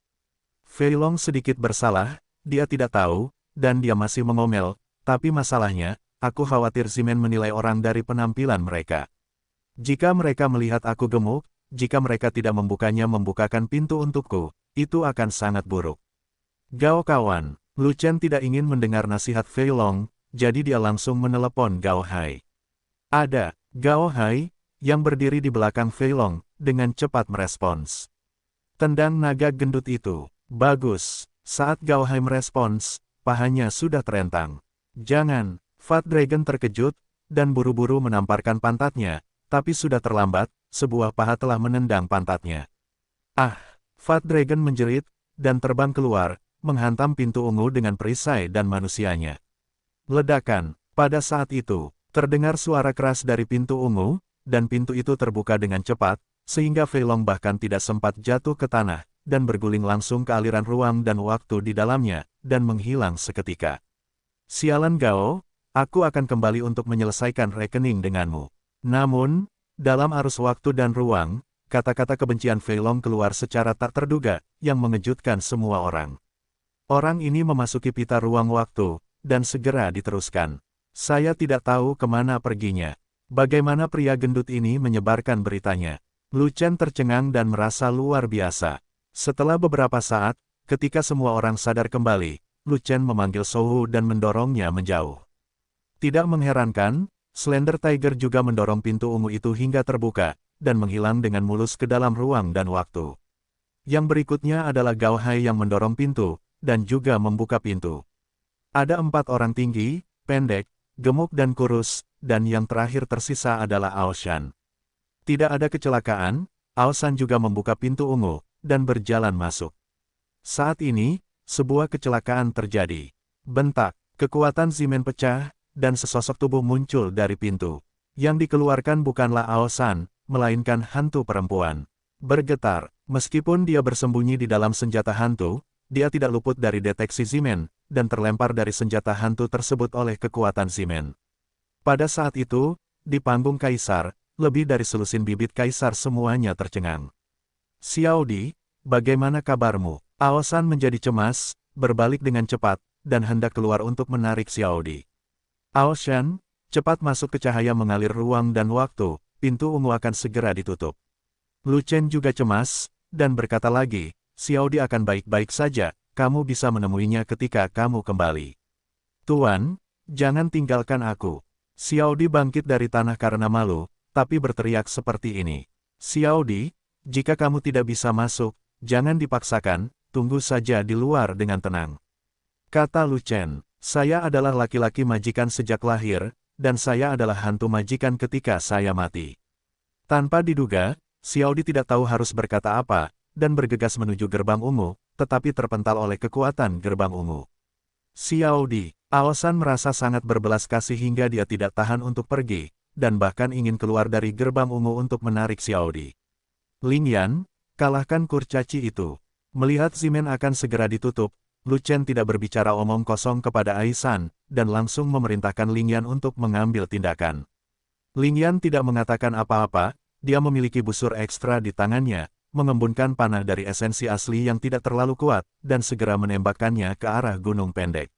Fei Long sedikit bersalah, dia tidak tahu, dan dia masih mengomel, tapi masalahnya, aku khawatir Zimen menilai orang dari penampilan mereka. Jika mereka melihat aku gemuk, jika mereka tidak membukanya membukakan pintu untukku, itu akan sangat buruk. Gao kawan, Lu Chen tidak ingin mendengar nasihat Fei Long, jadi dia langsung menelepon Gao Hai. Ada, Gao Hai, yang berdiri di belakang Fei Long, dengan cepat merespons. Tendang naga gendut itu, bagus. Saat Gao Hai merespons, pahanya sudah terentang. Jangan, Fat Dragon terkejut, dan buru-buru menamparkan pantatnya, tapi sudah terlambat, sebuah paha telah menendang pantatnya. Ah! Fat Dragon menjerit, dan terbang keluar, menghantam pintu ungu dengan perisai dan manusianya. Ledakan! Pada saat itu, terdengar suara keras dari pintu ungu, dan pintu itu terbuka dengan cepat, sehingga Fei Long bahkan tidak sempat jatuh ke tanah, dan berguling langsung ke aliran ruang dan waktu di dalamnya, dan menghilang seketika. Sialan Gao, aku akan kembali untuk menyelesaikan rekening denganmu. Namun, dalam arus waktu dan ruang, kata-kata kebencian Fei Long keluar secara tak terduga, yang mengejutkan semua orang. Orang ini memasuki pita ruang waktu, dan segera diteruskan. Saya tidak tahu kemana perginya. Bagaimana pria gendut ini menyebarkan beritanya. Lu Chen tercengang dan merasa luar biasa. Setelah beberapa saat, ketika semua orang sadar kembali, Lu Chen memanggil Souhu dan mendorongnya menjauh. Tidak mengherankan, Slender Tiger juga mendorong pintu ungu itu hingga terbuka, dan menghilang dengan mulus ke dalam ruang dan waktu. Yang berikutnya adalah Gao Hai yang mendorong pintu, dan juga membuka pintu. Ada 4 orang tinggi, pendek, gemuk dan kurus, dan yang terakhir tersisa adalah Ao Shan. Tidak ada kecelakaan, Ao Shan juga membuka pintu ungu, dan berjalan masuk. Saat ini, sebuah kecelakaan terjadi. Bentak, kekuatan Zimen pecah, dan sesosok tubuh muncul dari pintu. Yang dikeluarkan bukanlah Ao Shan, melainkan hantu perempuan. Bergetar, meskipun dia bersembunyi di dalam senjata hantu, dia tidak luput dari deteksi Zimen, dan terlempar dari senjata hantu tersebut oleh kekuatan Zimen. Pada saat itu, di panggung Kaisar, lebih dari selusin bibit Kaisar semuanya tercengang. Xiao Di, bagaimana kabarmu? Ao Shan menjadi cemas, berbalik dengan cepat, dan hendak keluar untuk menarik Xiao Di. Ao Shan, cepat masuk ke cahaya mengalir ruang dan waktu, pintu ungu akan segera ditutup. Lu Chen juga cemas, dan berkata lagi, Xiaodi akan baik-baik saja, kamu bisa menemuinya ketika kamu kembali. Tuan, jangan tinggalkan aku. Xiaodi bangkit dari tanah karena malu, tapi berteriak seperti ini. Xiaodi, jika kamu tidak bisa masuk, jangan dipaksakan, tunggu saja di luar dengan tenang. Kata Lu Chen, saya adalah laki-laki majikan sejak lahir, dan saya adalah hantu majikan ketika saya mati. Tanpa diduga, Xiaodi tidak tahu harus berkata apa, dan bergegas menuju gerbang ungu, tetapi terpental oleh kekuatan gerbang ungu. Xiaodi, Aosan merasa sangat berbelas kasih hingga dia tidak tahan untuk pergi, dan bahkan ingin keluar dari gerbang ungu untuk menarik Xiaodi. Ling Yan, kalahkan kurcaci itu. Melihat Zimen akan segera ditutup, Lu Chen tidak berbicara omong kosong kepada Aisan, dan langsung memerintahkan Ling Yan untuk mengambil tindakan. Ling Yan tidak mengatakan apa-apa, dia memiliki busur ekstra di tangannya, mengembunkan panah dari esensi asli yang tidak terlalu kuat, dan segera menembakkannya ke arah gunung pendek.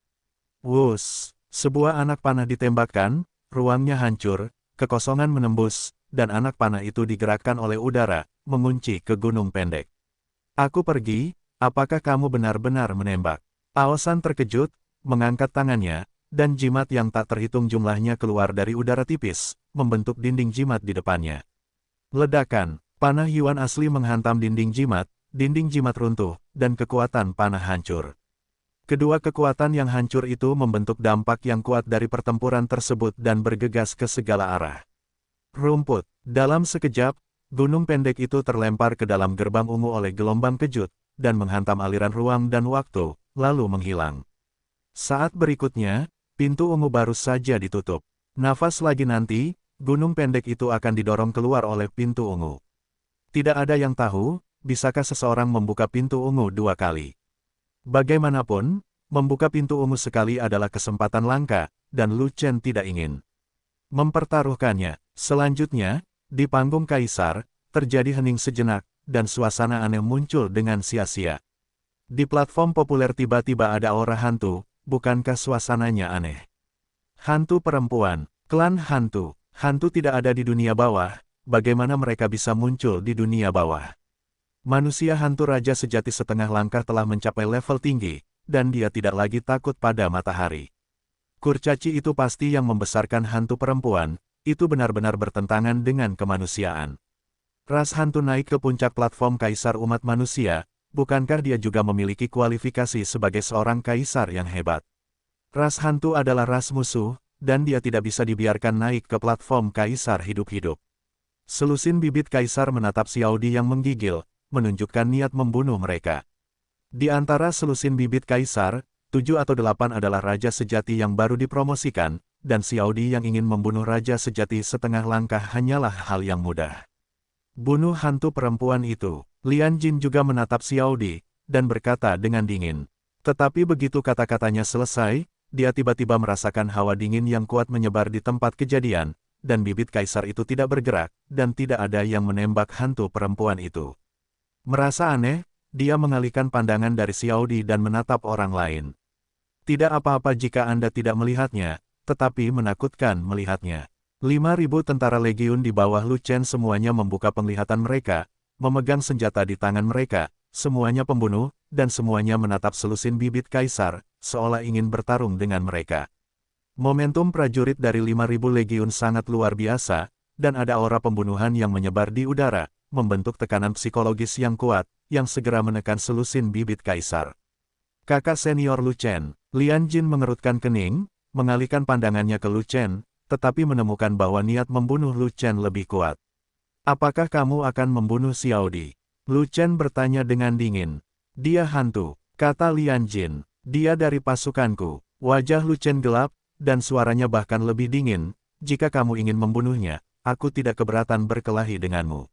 Wus, sebuah anak panah ditembakkan, ruangnya hancur, kekosongan menembus, dan anak panah itu digerakkan oleh udara, mengunci ke gunung pendek. Aku pergi, apakah kamu benar-benar menembak? Aosan terkejut, mengangkat tangannya, dan jimat yang tak terhitung jumlahnya keluar dari udara tipis, membentuk dinding jimat di depannya. Ledakan, panah Yuan asli menghantam dinding jimat runtuh, dan kekuatan panah hancur. Kedua kekuatan yang hancur itu membentuk dampak yang kuat dari pertempuran tersebut dan bergegas ke segala arah. Rumput, dalam sekejap, gunung pendek itu terlempar ke dalam gerbang ungu oleh gelombang kejut, dan menghantam aliran ruang dan waktu, lalu menghilang. Saat berikutnya, pintu ungu baru saja ditutup. Nafas lagi nanti, gunung pendek itu akan didorong keluar oleh pintu ungu. Tidak ada yang tahu, bisakah seseorang membuka pintu ungu 2 kali. Bagaimanapun, membuka pintu ungu sekali adalah kesempatan langka, dan Lu Chen tidak ingin mempertaruhkannya. Selanjutnya, di panggung kaisar, terjadi hening sejenak, dan suasana aneh muncul dengan sia-sia. Di platform populer tiba-tiba ada aura hantu, bukankah suasananya aneh? Hantu perempuan, klan hantu. Hantu tidak ada di dunia bawah, bagaimana mereka bisa muncul di dunia bawah? Manusia hantu raja sejati setengah langkah telah mencapai level tinggi, dan dia tidak lagi takut pada matahari. Kurcaci itu pasti yang membesarkan hantu perempuan, itu benar-benar bertentangan dengan kemanusiaan. Ras hantu naik ke puncak platform kaisar umat manusia, bukankah dia juga memiliki kualifikasi sebagai seorang kaisar yang hebat? Ras hantu adalah ras musuh, dan dia tidak bisa dibiarkan naik ke platform kaisar hidup-hidup. Selusin bibit kaisar menatap Xiaodi yang menggigil, menunjukkan niat membunuh mereka. Di antara selusin bibit kaisar, 7 atau 8 adalah raja sejati yang baru dipromosikan, dan Xiaodi yang ingin membunuh raja sejati setengah langkah hanyalah hal yang mudah. Bunuh hantu perempuan itu. Lian Jin juga menatap Xiaodi, dan berkata dengan dingin. Tetapi begitu kata-katanya selesai, dia tiba-tiba merasakan hawa dingin yang kuat menyebar di tempat kejadian, dan bibit kaisar itu tidak bergerak, dan tidak ada yang menembak hantu perempuan itu. Merasa aneh, dia mengalihkan pandangan dari Xiaodi dan menatap orang lain. Tidak apa-apa jika Anda tidak melihatnya, tetapi menakutkan melihatnya. 5.000 tentara legiun di bawah Lu Chen semuanya membuka penglihatan mereka, memegang senjata di tangan mereka, semuanya pembunuh, dan semuanya menatap selusin bibit kaisar, seolah ingin bertarung dengan mereka. Momentum prajurit dari 5.000 legiun sangat luar biasa, dan ada aura pembunuhan yang menyebar di udara, membentuk tekanan psikologis yang kuat, yang segera menekan selusin bibit kaisar. Kakak senior Lu Chen, Lian Jin mengerutkan kening, mengalihkan pandangannya ke Lu Chen, tetapi menemukan bahwa niat membunuh Lu Chen lebih kuat. Apakah kamu akan membunuh Xiaodi? Lu Chen bertanya dengan dingin. Dia hantu, kata Lian Jin. Dia dari pasukanku. Wajah Lu Chen gelap, dan suaranya bahkan lebih dingin. Jika kamu ingin membunuhnya, aku tidak keberatan berkelahi denganmu.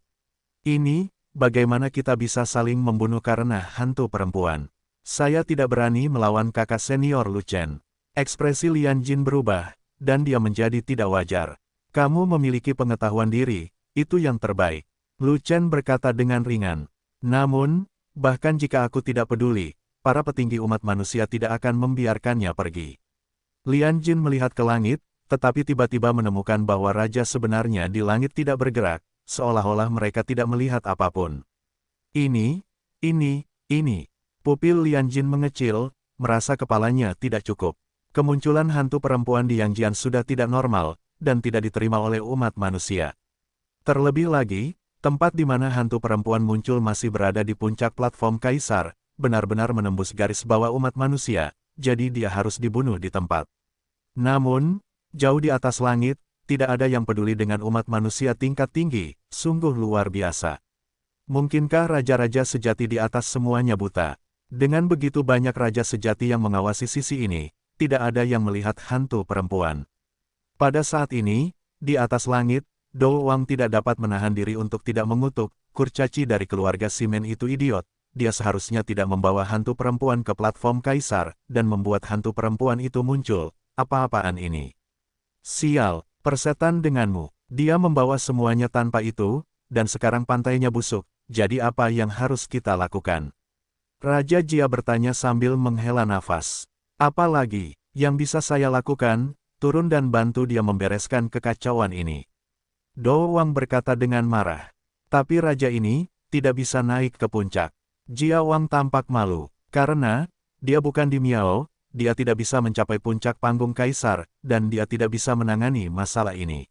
Ini, bagaimana kita bisa saling membunuh karena hantu perempuan? Saya tidak berani melawan kakak senior Lu Chen. Ekspresi Lian Jin berubah, dan dia menjadi tidak wajar. Kamu memiliki pengetahuan diri, itu yang terbaik. Lu Chen berkata dengan ringan. Namun, bahkan jika aku tidak peduli, para petinggi umat manusia tidak akan membiarkannya pergi. Lian Jin melihat ke langit, tetapi tiba-tiba menemukan bahwa raja sebenarnya di langit tidak bergerak, seolah-olah mereka tidak melihat apapun. Ini, Ini. Pupil Lian Jin mengecil, merasa kepalanya tidak cukup. Kemunculan hantu perempuan di Yangjian sudah tidak normal, dan tidak diterima oleh umat manusia. Terlebih lagi, tempat di mana hantu perempuan muncul masih berada di puncak platform Kaisar, benar-benar menembus garis bawah umat manusia, jadi dia harus dibunuh di tempat. Namun, jauh di atas langit, tidak ada yang peduli dengan umat manusia tingkat tinggi, sungguh luar biasa. Mungkinkah raja-raja sejati di atas semuanya buta? Dengan begitu banyak raja sejati yang mengawasi sisi ini, tidak ada yang melihat hantu perempuan. Pada saat ini, di atas langit, Dou Wang tidak dapat menahan diri untuk tidak mengutuk, kurcaci dari keluarga Simen itu idiot. Dia seharusnya tidak membawa hantu perempuan ke platform Kaisar, dan membuat hantu perempuan itu muncul. Apa-apaan ini? Sial, persetan denganmu. Dia membawa semuanya tanpa itu, dan sekarang pantainya busuk, jadi apa yang harus kita lakukan? Raja Jia bertanya sambil menghela nafas. Apa lagi yang bisa saya lakukan? Turun dan bantu dia membereskan kekacauan ini. Dou Wang berkata dengan marah. Tapi raja ini tidak bisa naik ke puncak. Jia Wang tampak malu, karena dia bukan di Miao, dia tidak bisa mencapai puncak panggung Kaisar, dan dia tidak bisa menangani masalah ini.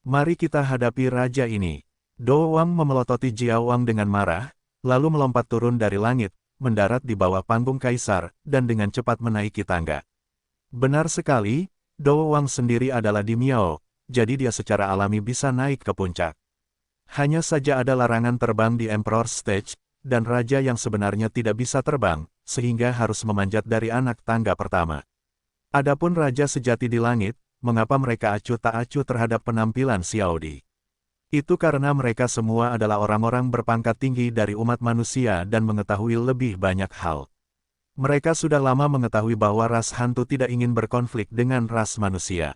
Mari kita hadapi raja ini. Dou Wang memelototi Jia Wang dengan marah, lalu melompat turun dari langit, mendarat di bawah panggung Kaisar, dan dengan cepat menaiki tangga. Benar sekali, Dou Wang sendiri adalah di Miao, jadi dia secara alami bisa naik ke puncak. Hanya saja ada larangan terbang di Emperor Stage, dan raja yang sebenarnya tidak bisa terbang, sehingga harus memanjat dari anak tangga pertama. Adapun raja sejati di langit, mengapa mereka acuh tak acuh terhadap penampilan Xiaodi? Itu karena mereka semua adalah orang-orang berpangkat tinggi dari umat manusia dan mengetahui lebih banyak hal. Mereka sudah lama mengetahui bahwa ras hantu tidak ingin berkonflik dengan ras manusia.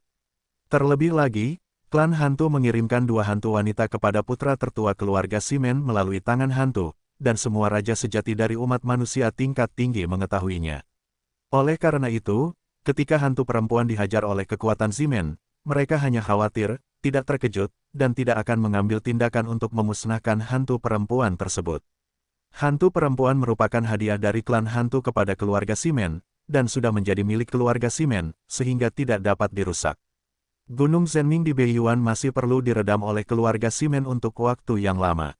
Terlebih lagi, klan hantu mengirimkan 2 hantu wanita kepada putra tertua keluarga Simen melalui tangan hantu, dan semua raja sejati dari umat manusia tingkat tinggi mengetahuinya. Oleh karena itu, ketika hantu perempuan dihajar oleh kekuatan Simen, mereka hanya khawatir, tidak terkejut, dan tidak akan mengambil tindakan untuk memusnahkan hantu perempuan tersebut. Hantu perempuan merupakan hadiah dari klan hantu kepada keluarga Simen, dan sudah menjadi milik keluarga Simen, sehingga tidak dapat dirusak. Gunung Zhenming di Beiyuan masih perlu diredam oleh keluarga Simen untuk waktu yang lama.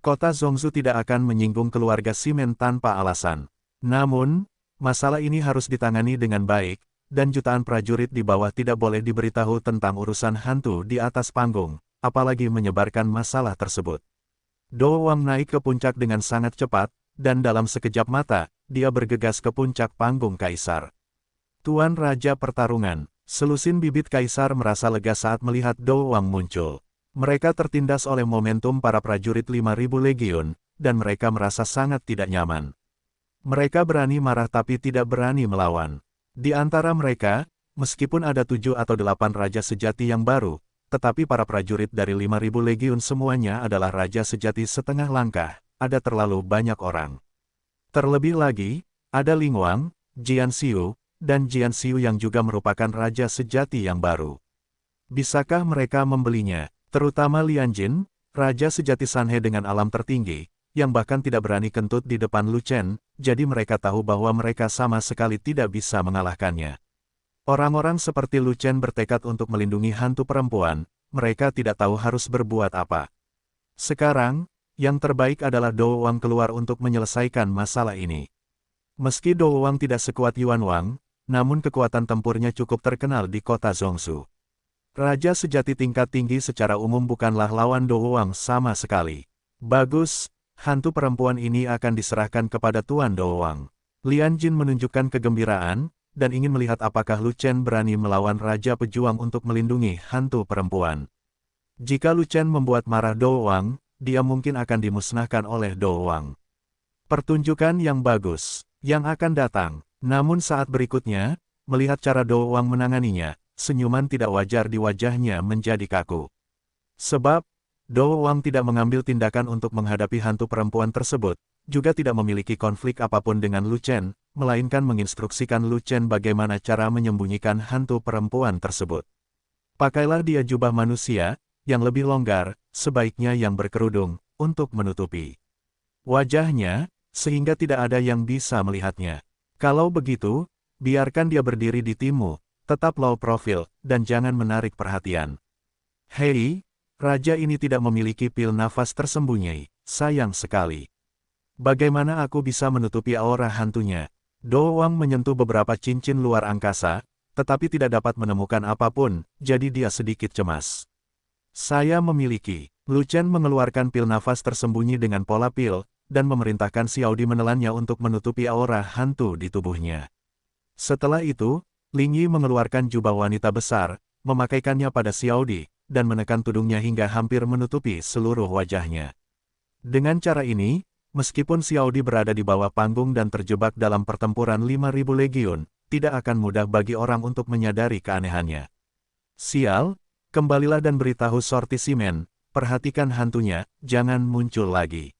Kota Zhongzhou tidak akan menyinggung keluarga Simen tanpa alasan. Namun, masalah ini harus ditangani dengan baik, dan jutaan prajurit di bawah tidak boleh diberitahu tentang urusan hantu di atas panggung, apalagi menyebarkan masalah tersebut. Dou Wang naik ke puncak dengan sangat cepat, dan dalam sekejap mata, dia bergegas ke puncak panggung Kaisar. Tuan Raja Pertarungan, selusin bibit Kaisar merasa lega saat melihat Dou Wang muncul. Mereka tertindas oleh momentum para prajurit 5.000 legiun, dan mereka merasa sangat tidak nyaman. Mereka berani marah tapi tidak berani melawan. Di antara mereka, meskipun ada 7 atau 8 raja sejati yang baru, tetapi para prajurit dari 5.000 legiun semuanya adalah raja sejati setengah langkah, ada terlalu banyak orang. Terlebih lagi, ada Ling Wang, Jian Xiu, dan Jian Xiu yang juga merupakan raja sejati yang baru. Bisakah mereka membelinya, terutama Lian Jin, raja sejati Sanhe dengan alam tertinggi, yang bahkan tidak berani kentut di depan Lu Chen, jadi mereka tahu bahwa mereka sama sekali tidak bisa mengalahkannya. Orang-orang seperti Lu Chen bertekad untuk melindungi hantu perempuan, mereka tidak tahu harus berbuat apa. Sekarang, yang terbaik adalah Dou Wang keluar untuk menyelesaikan masalah ini. Meski Dou Wang tidak sekuat Yuan Wang, namun kekuatan tempurnya cukup terkenal di kota Zhongzhou. Raja sejati tingkat tinggi secara umum bukanlah lawan Dou Wang sama sekali. Bagus, hantu perempuan ini akan diserahkan kepada Tuan Dou Wang. Lian Jin menunjukkan kegembiraan, dan ingin melihat apakah Lu Chen berani melawan Raja Pejuang untuk melindungi hantu perempuan. Jika Lu Chen membuat marah Dou Wang, dia mungkin akan dimusnahkan oleh Dou Wang. Pertunjukan yang bagus, yang akan datang. Namun saat berikutnya, melihat cara Dou Wang menanganinya, senyuman tidak wajar di wajahnya menjadi kaku. Sebab, Dou Wang tidak mengambil tindakan untuk menghadapi hantu perempuan tersebut, juga tidak memiliki konflik apapun dengan Lu Chen, melainkan menginstruksikan Lu Chen bagaimana cara menyembunyikan hantu perempuan tersebut. Pakailah dia jubah manusia, yang lebih longgar, sebaiknya yang berkerudung, untuk menutupi wajahnya, sehingga tidak ada yang bisa melihatnya. Kalau begitu, biarkan dia berdiri di timmu, tetap low profile, dan jangan menarik perhatian. Hei, raja ini tidak memiliki pil nafas tersembunyi, sayang sekali. Bagaimana aku bisa menutupi aura hantunya? Do Wang menyentuh beberapa cincin luar angkasa, tetapi tidak dapat menemukan apapun, jadi dia sedikit cemas. Saya memiliki. Lu Chen mengeluarkan pil nafas tersembunyi dengan pola pil, dan memerintahkan Xiaodi menelannya untuk menutupi aura hantu di tubuhnya. Setelah itu, Ling Yi mengeluarkan jubah wanita besar, memakaikannya pada Xiaodi, dan menekan tudungnya hingga hampir menutupi seluruh wajahnya. Dengan cara ini, meskipun Xiaodi berada di bawah panggung dan terjebak dalam pertempuran 5.000 legiun, tidak akan mudah bagi orang untuk menyadari keanehannya. Sial, kembalilah dan beritahu Sorti Simen, perhatikan hantunya, jangan muncul lagi.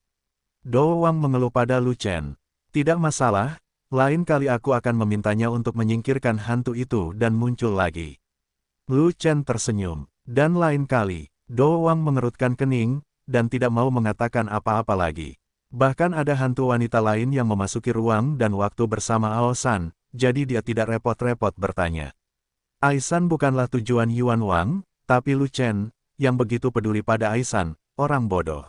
Do Wang mengeluh pada Lu Chen. Tidak masalah, lain kali aku akan memintanya untuk menyingkirkan hantu itu dan muncul lagi. Lu Chen tersenyum. Dan lain kali, Do Wang mengerutkan kening, dan tidak mau mengatakan apa-apa lagi. Bahkan ada hantu wanita lain yang memasuki ruang dan waktu bersama Aosan, jadi dia tidak repot-repot bertanya. Aisan bukanlah tujuan Yuan Wang, tapi Lu Chen, yang begitu peduli pada Aisan, orang bodoh.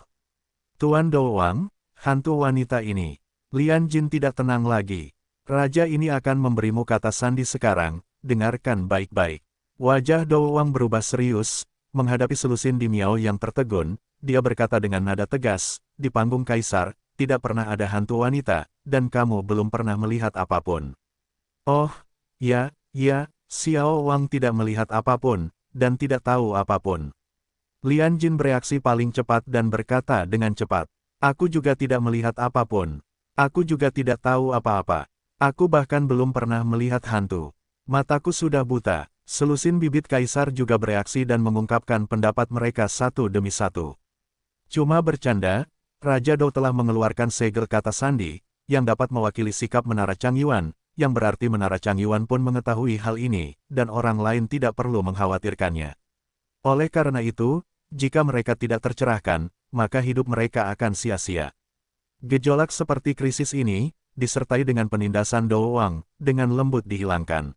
Tuan Do Wang, hantu wanita ini. Lian Jin tidak tenang lagi. Raja ini akan memberimu kata sandi sekarang, dengarkan baik-baik. Wajah Do Wang berubah serius, menghadapi selusin di Miao yang tertegun, dia berkata dengan nada tegas, di panggung kaisar, tidak pernah ada hantu wanita, dan kamu belum pernah melihat apapun. Oh, ya, Xiao Wang tidak melihat apapun, dan tidak tahu apapun. Lian Jin bereaksi paling cepat dan berkata dengan cepat, aku juga tidak melihat apapun. Aku juga tidak tahu apa-apa. Aku bahkan belum pernah melihat hantu. Mataku sudah buta. Selusin bibit kaisar juga bereaksi dan mengungkapkan pendapat mereka satu demi satu. Cuma bercanda, Raja Dou telah mengeluarkan segel kata sandi, yang dapat mewakili sikap Menara Changyuan, yang berarti Menara Changyuan pun mengetahui hal ini, dan orang lain tidak perlu mengkhawatirkannya. Oleh karena itu, jika mereka tidak tercerahkan, maka hidup mereka akan sia-sia. Gejolak seperti krisis ini, disertai dengan penindasan Do Wang, dengan lembut dihilangkan.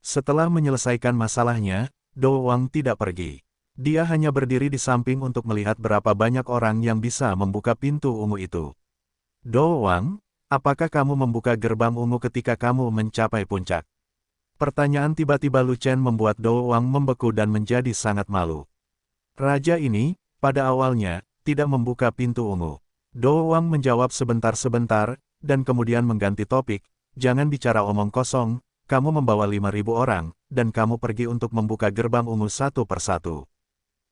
Setelah menyelesaikan masalahnya, Do Wang tidak pergi. Dia hanya berdiri di samping untuk melihat berapa banyak orang yang bisa membuka pintu ungu itu. Do Wang, apakah kamu membuka gerbang ungu ketika kamu mencapai puncak? Pertanyaan tiba-tiba Lu Chen membuat Do Wang membeku dan menjadi sangat malu. Raja ini, pada awalnya, tidak membuka pintu ungu. Do Wang menjawab sebentar-sebentar, dan kemudian mengganti topik, jangan bicara omong kosong, kamu membawa 5.000 orang, dan kamu pergi untuk membuka gerbang ungu satu persatu.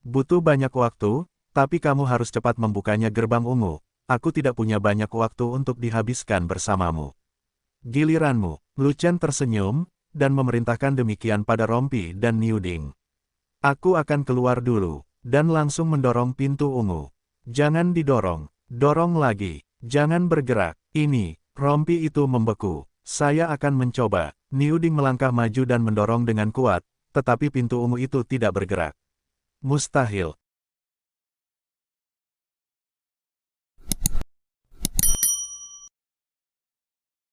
Butuh banyak waktu, tapi kamu harus cepat membukanya gerbang ungu, aku tidak punya banyak waktu untuk dihabiskan bersamamu. Giliranmu, Lu Chen tersenyum, dan memerintahkan demikian pada Rompi dan Niu Ding. Aku akan keluar dulu. Dan langsung mendorong pintu ungu. Jangan didorong, dorong lagi, jangan bergerak. Ini, rompi itu membeku. Saya akan mencoba. Niu Ding melangkah maju dan mendorong dengan kuat, tetapi pintu ungu itu tidak bergerak. Mustahil,